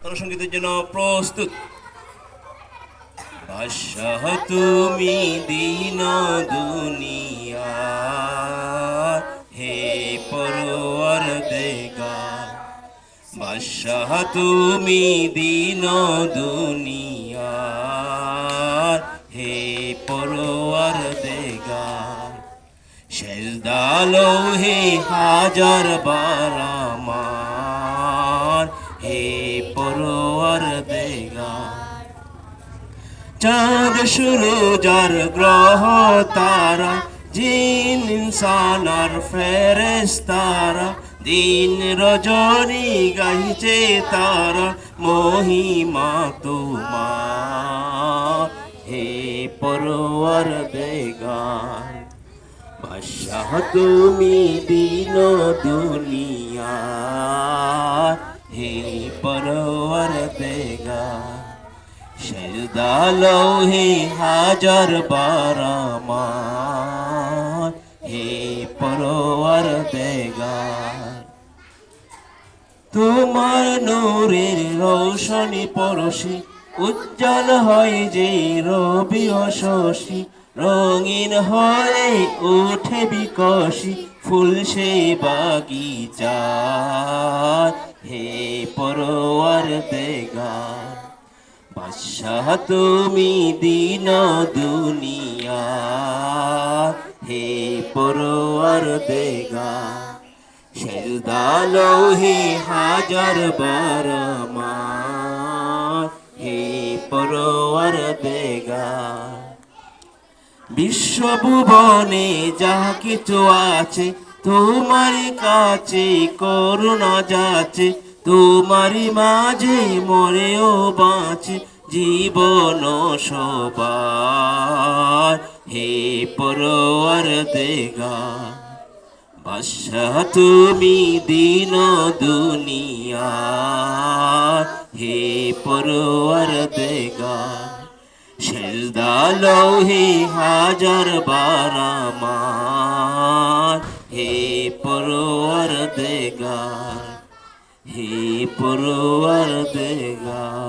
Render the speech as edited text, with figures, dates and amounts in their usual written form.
সঙ্গীতের জন্য প্রস্তুত। বাদশাহ তুমি দীন দুনিয়ার, হে পরওয়ারদিগার। বাদশাহ তুমি দীন দুনিয়ার, হে পরওয়ারদিগার। সেজদা লৌহে হাজার বার আমার, হে পরওয়ারদিগার। চাঁদ সূরজ আর গ্রহ তারা, জিন ইনসান আর ফেরেশতারা, দিন রজনী গাইছে তারা মহিমা তোমার, হে পরওয়ারদিগার। বাদশাহ তুমি দীন দুনিয়ার, হে পরওয়ারদিগার। সেজদা লৌহে হাজার বার আমার, হে পরওয়ারদিগার। তোমার নূরের রৌশনি পরশি, উজ্জ্বল হয় যে রবি ও শশী। রঙিন হয়ে ওঠে বিকশি ফুল সে বাগিচার, হে পরওয়ারদিগার। বাদশাহ তুমি দীন দুনিয়ার, হে পরওয়ারদিগার। সেজদা লৌহে হাজার বার আমার, হে পরওয়ারদিগার। বিশ্বভুবনে যাহা কিছু আছে তোমারই কাছে করুণা যাচে। তোমারই মাঝে মরেও বাঁচে জীবন সবার, হে পরওয়ারদিগার। বাদশাহ তুমি দীন দুনিয়ার, হে পরওয়ারদিগার। সেজদা লৌহে হাজার বার আমার, হে পরওয়ারদিগার, হে পরওয়ারদিগার।